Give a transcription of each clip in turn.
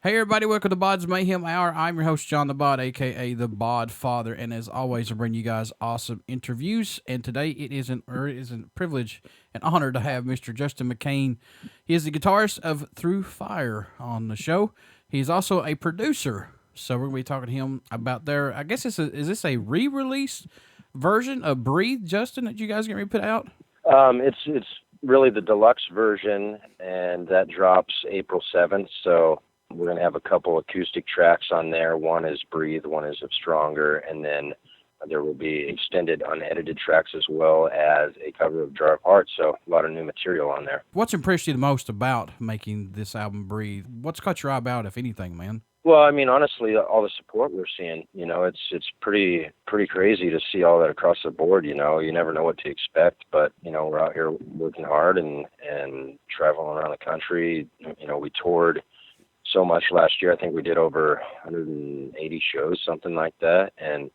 Hey everybody, welcome to BODS Mayhem Hour. I'm your host, John the Bod, aka the Bod Father, and as always, I bring you guys awesome interviews. And today it is a privilege and honor to have Mr. Justin McCain. He is the guitarist of Through Fire on the show. He's also a producer, so we're gonna be talking to him about their. I guess is this a re-release version of Breathe, Justin, that you guys are gonna put out? It's really the deluxe version, and that drops April 7th. So we're going to have a couple acoustic tracks on there. One is Breathe, one is of Stronger, and then there will be extended unedited tracks as well as a cover of Jar of Hearts. So a lot of new material on there. What's impressed you the most about making this album Breathe? What's caught your eye about, if anything, man? Well, I mean, honestly, all the support we're seeing, it's pretty crazy to see all that across the board. You never know what to expect, but we're out here working hard and traveling around the country. We toured so much last year. I think we did over 180 shows, something like that, and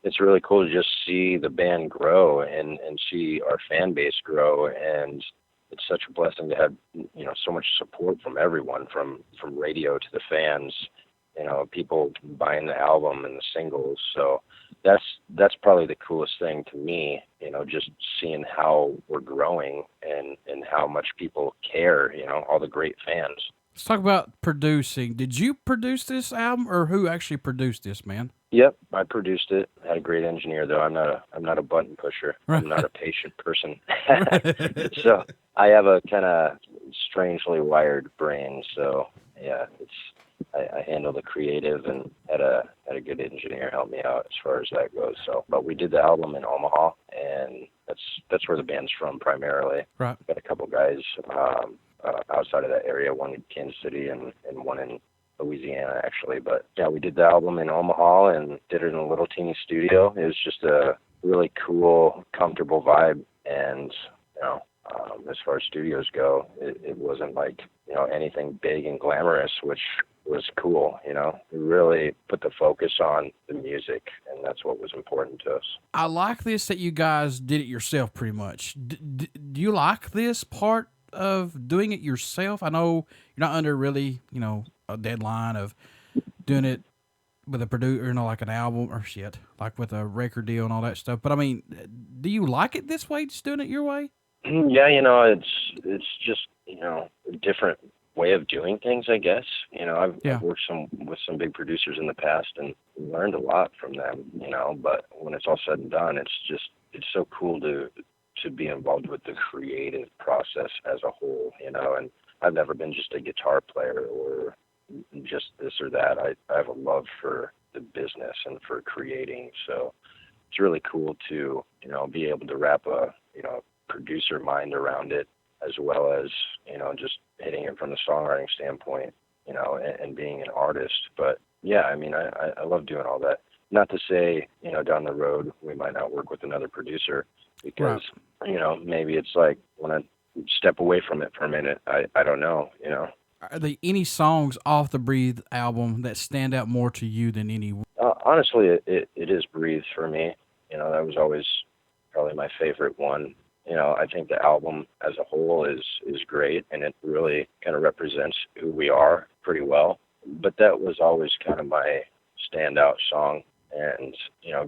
it's really cool to just see the band grow and see our fan base grow. And it's such a blessing to have so much support from everyone, from radio to the fans. People buying the album and the singles. So that's probably the coolest thing to me, just seeing how we're growing and how much people care, all the great fans. Let's talk about producing. Did you produce this album, or who actually produced this, man? Yep, I produced it. I had a great engineer, though. I'm not a button pusher. I'm not a patient person. So I have a kind of strangely wired brain. So yeah, I handle the creative and had a good engineer help me out as far as that goes. So, but we did the album in Omaha, and that's where the band's from primarily. Right. Got a couple guys outside of that area, one in Kansas City and one in Louisiana, actually. But yeah, we did the album in Omaha and did it in a little teeny studio. It was just a really cool, comfortable vibe. And, as far as studios go, it wasn't like, anything big and glamorous, which was cool. We really put the focus on the music, and that's what was important to us. I like this that you guys did it yourself pretty much. Do you like this part of doing it yourself? I know you're not under really, a deadline of doing it with a producer, like an album or shit, like with a record deal and all that stuff. But I mean, do you like it this way, just doing it your way? Yeah, it's just, a different way of doing things, I guess. I've worked with some big producers in the past and learned a lot from them, but when it's all said and done, it's so cool to be involved with the creative process as a whole, and I've never been just a guitar player or just this or that. I have a love for the business and for creating, so it's really cool to, be able to wrap a, producer mind around it, as well as, just hitting it from the songwriting standpoint, and being an artist. But yeah, I mean, I love doing all that. Not to say, down the road, we might not work with another producer because, maybe it's like when I step away from it for a minute, I don't know, Are there any songs off the Breathe album that stand out more to you than any? Honestly, it is Breathe for me. That was always probably my favorite one. I think the album as a whole is great, and it really kind of represents who we are pretty well. But that was always kind of my standout song. And,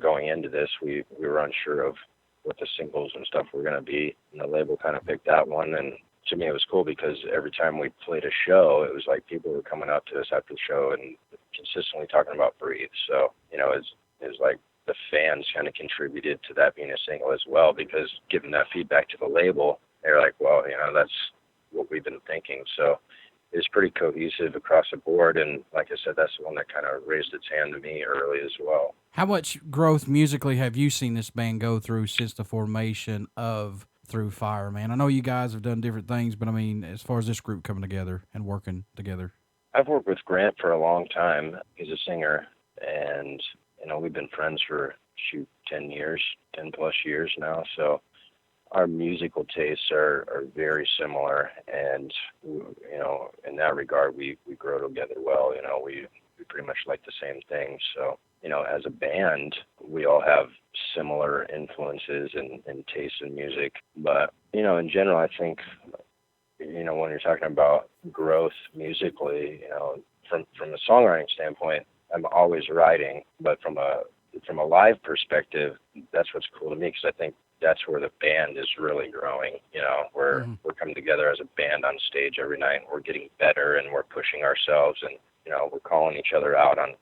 going into this, we were unsure of what the singles and stuff were going to be, and the label kind of picked that one. And to me, it was cool because every time we played a show, it was like people were coming up to us after the show and consistently talking about Breathe. So, it was like the fans kind of contributed to that being a single as well, because giving that feedback to the label, they're like, well, that's what we've been thinking. So it's pretty cohesive across the board. And like I said, that's the one that kind of raised its hand to me early as well. How much growth musically have you seen this band go through since the formation of Through Fire, man? I know you guys have done different things, but I mean, as far as this group coming together and working together. I've worked with Grant for a long time. He's a singer, and we've been friends for 10 plus years now. So our musical tastes are very similar, and in that regard, we grow together well. We pretty much like the same things. So as a band, we all have similar influences and tastes in music. But in general, I think when you're talking about growth musically, from a songwriting standpoint, I'm always writing, but from a live perspective, that's what's cool to me, because I think that's where the band is really growing. You know, we're coming together as a band on stage every night, and we're getting better, and we're pushing ourselves, and you know, we're calling each other out on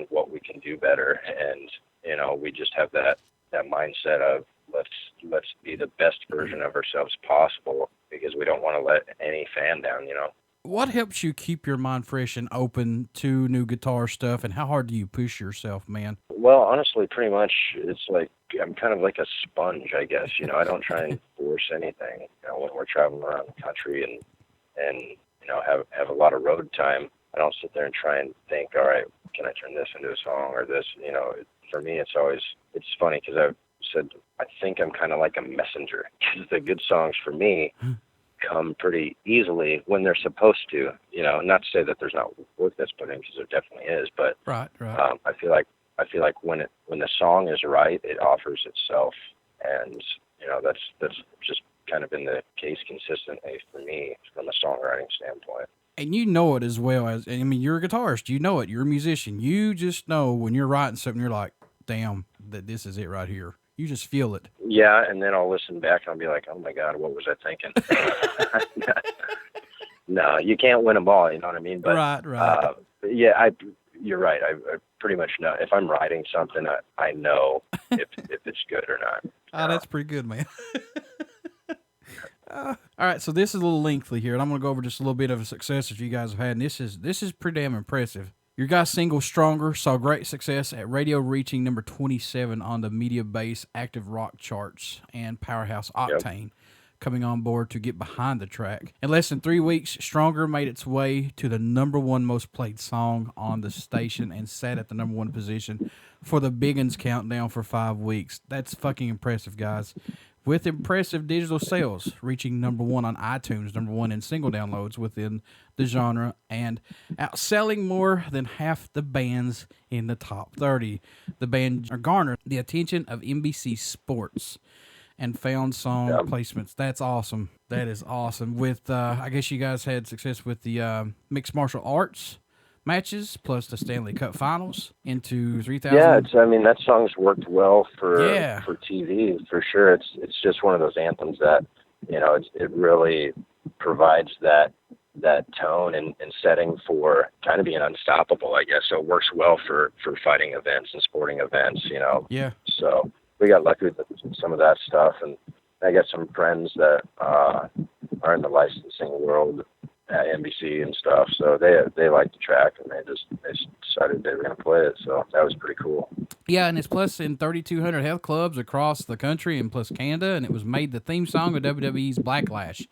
what we can do better, and you know, we just have that mindset of let's be the best version of ourselves possible, because we don't want to let any fan down. You know. What helps you keep your mind fresh and open to new guitar stuff, and how hard do you push yourself, man? Well, honestly, pretty much it's like I'm kind of like a sponge, I guess. You know, I don't try and force anything. You know, when we're traveling around the country and you know, have a lot of road time, I don't sit there and try and think, all right, can I turn this into a song or this? You know, for me, it's funny, because I've said I think I'm kind of like a messenger, because the good songs for me come pretty easily when they're supposed to. You know, not to say that there's not work that's put in, because there definitely is, but right. I feel like when the song is right, it offers itself, and you know, that's just kind of been the case consistently for me from a songwriting standpoint. And you know it as well as, I mean, you're a guitarist, you know it, you're a musician. You just know when you're writing something, you're like, damn, that this is it right here. You just feel it. Yeah, and then I'll listen back and I'll be like, oh my God, what was I thinking? No, you can't win them all, you know what I mean? But, right. Yeah, you're right. I pretty much know. If I'm writing something, I know if it's good or not. Oh, that's pretty good, man. All right, so this is a little lengthy here, and I'm going to go over just a little bit of a success that you guys have had, and this is pretty damn impressive. Your guys' single "Stronger" saw great success at radio, reaching number 27 on the media base active rock charts, and powerhouse Octane coming on board to get behind the track. In less than 3 weeks, "Stronger" made its way to the number one most played song on the station and sat at the number one position for the Biggins countdown for 5 weeks. That's fucking impressive, guys. With impressive digital sales, reaching number one on iTunes, number one in single downloads within the genre, and outselling more than half the bands in the top 30. The band garnered the attention of NBC Sports and found song placements. That's awesome. That is awesome. With, I guess you guys had success with the mixed martial arts matches, plus the Stanley Cup Finals into 3,000. Yeah, I mean, that song's worked well for TV for sure. It's just one of those anthems that, you know, it really provides that tone and setting for kind of being unstoppable, I guess. So it works well for fighting events and sporting events, you know. Yeah. So we got lucky with some of that stuff, and I got some friends that are in the licensing world at NBC and stuff, so they liked the track, and they decided they were going to play it, so that was pretty cool. Yeah, and it's plus in 3,200 health clubs across the country and plus Canada, and it was made the theme song of WWE's Backlash.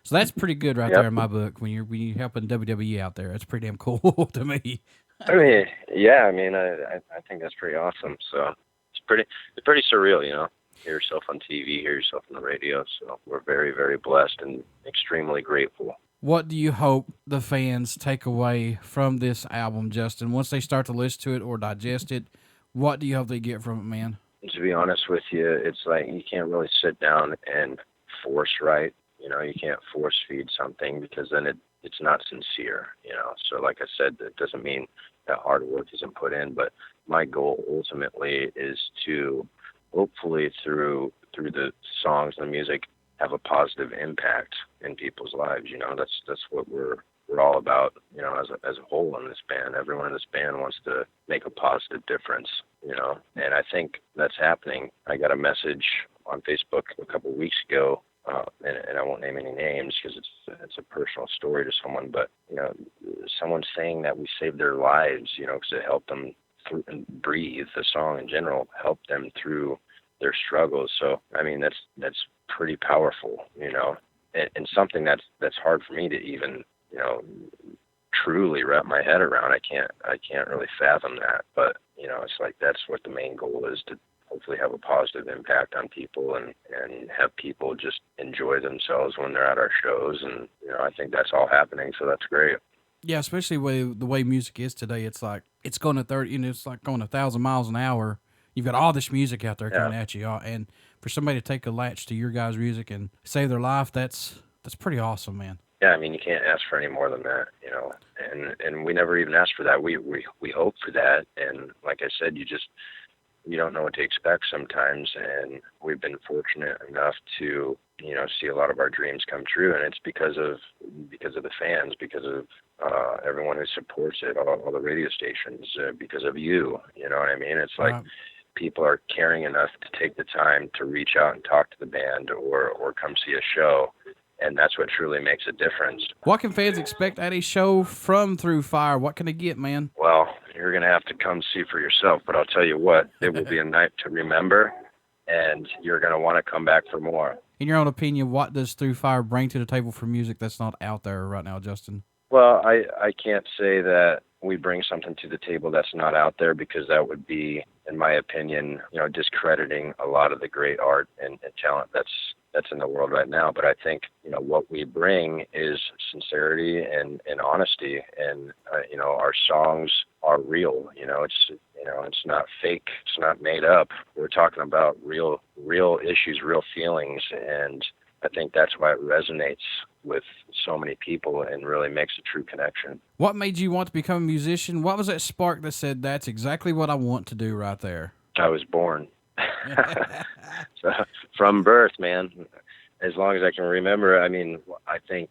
So that's pretty good right there in my book when you're helping WWE out there. That's pretty damn cool to me. I mean, yeah, I mean, I think that's pretty awesome. So it's pretty surreal, you know. Hear yourself on TV, hear yourself on the radio. So we're very, very blessed and extremely grateful. What do you hope the fans take away from this album, Justin? Once they start to listen to it or digest it, what do you hope they get from it, man? To be honest with you, it's like you can't really sit down and force write. You know, you can't force feed something, because then it's not sincere, you know. So like I said, that doesn't mean that hard work isn't put in, but my goal ultimately is to hopefully through the songs and the music have a positive impact in people's lives. You know, that's what we're all about, you know, as a whole in this band. Everyone in this band wants to make a positive difference, you know, and I think that's happening. I got a message on Facebook a couple of weeks ago, and I won't name any names because it's a personal story to someone, but, you know, someone saying that we saved their lives, you know, because it helped them breathe. The song in general helped them through their struggles. So, I mean, that's pretty powerful, you know, and something that's hard for me to even, you know, truly wrap my head around. I can't really fathom that, but, you know, it's like that's what the main goal is, to hopefully have a positive impact on people and have people just enjoy themselves when they're at our shows. And, you know, I think that's all happening. So that's great. Yeah, especially the way music is today. It's like it's going to 30, you know, it's like going 1,000 miles an hour. You've got all this music out there coming at you, and for somebody to take a latch to your guys' music and save their life, that's pretty awesome, man. Yeah, I mean, you can't ask for any more than that, you know, and we never even asked for that. We hope for that. And like I said, you don't know what to expect sometimes. And we've been fortunate enough to, you know, see a lot of our dreams come true. And it's because of the fans, because of everyone who supports it, all the radio stations, because of you know what I mean? It's like people are caring enough to take the time to reach out and talk to the band or come see a show. And that's what truly makes a difference. What can fans expect at a show from Through Fire? What can they get, man? Well, you're going to have to come see for yourself, but I'll tell you what, it will be a night to remember, and you're going to want to come back for more. In your own opinion, what does Through Fire bring to the table for music that's not out there right now, Justin? Well, I can't say that we bring something to the table that's not out there, because that would be, in my opinion, you know, discrediting a lot of the great art and talent that's in the world right now. But I think, you know, what we bring is sincerity and honesty, and you know, our songs are real. You know, it's not fake, it's not made up. We're talking about real issues, real feelings, and I think that's why it resonates with so many people and really makes a true connection. What made you want to become a musician? What was that spark that said, that's exactly what I want to do right there? I was born. So, from birth, man, as long as I can remember. I mean, I think,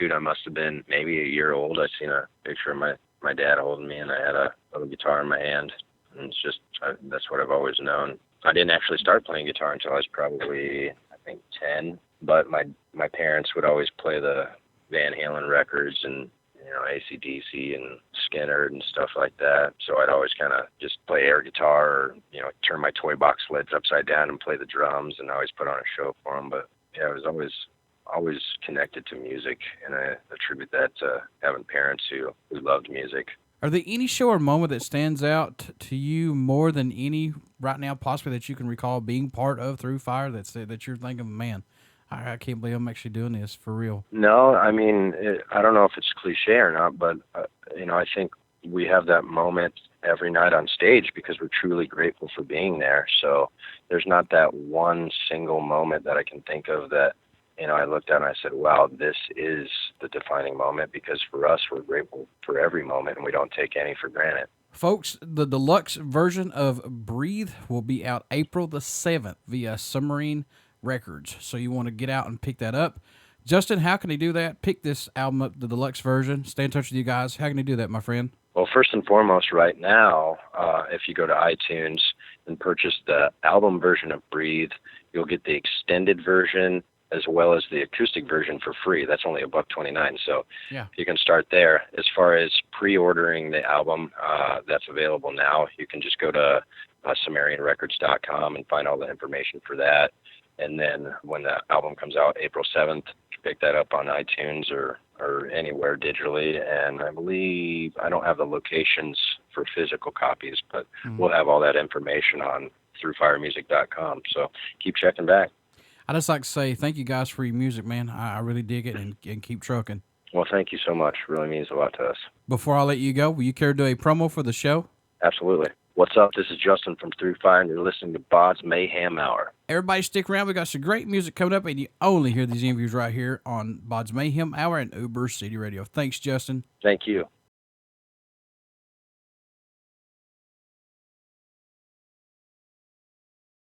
I must have been maybe a year old. I seen a picture of my dad holding me, and I had a little guitar in my hand, and it's just, that's what I've always known. I didn't actually start playing guitar until I was probably, I think, 10, but my parents would always play the Van Halen records and, you know, AC/DC and Skinner and stuff like that. So I'd always kind of just play air guitar, or, you know, turn my toy box lids upside down and play the drums, and I always put on a show for them. But yeah, I was always connected to music, and I attribute that to having parents who loved music. Are there any show or moment that stands out to you more than any right now, possibly, that you can recall being part of Through Fire, that you're thinking, man, I can't believe I'm actually doing this for real? No, I mean, I don't know if it's cliche or not, but, you know, I think we have that moment every night on stage because we're truly grateful for being there. So there's not that one single moment that I can think of that, you know, I looked at and I said, wow, this is the defining moment, because for us, we're grateful for every moment and we don't take any for granted. Folks, the deluxe version of Breathe will be out April the 7th via Submarine Records. So you want to get out and pick that up. Justin, how can he do that? Pick this album up, the deluxe version. Stay in touch with you guys. How can he do that, my friend? Well, first and foremost, right now, if you go to iTunes and purchase the album version of Breathe, you'll get the extended version as well as the acoustic version for free. That's only $1.29. So yeah, you can start there. As far as pre-ordering the album, that's available now. You can just go to SumerianRecords.com and find all the information for that. And then when the album comes out, April 7th, pick that up on iTunes or anywhere digitally. And I believe, I don't have the locations for physical copies, but we'll have all that information on throughfiremusic.com. So keep checking back. I just like to say thank you guys for your music, man. I really dig it, and keep trucking. Well, thank you so much. It really means a lot to us. Before I let you go, will you care to do a promo for the show? Absolutely. What's up? This is Justin from Through Fire, and you're listening to BODS Mayhem Hour. Everybody stick around. We got some great music coming up, and you only hear these interviews right here on BODS Mayhem Hour and Uber City Radio. Thanks, Justin. Thank you.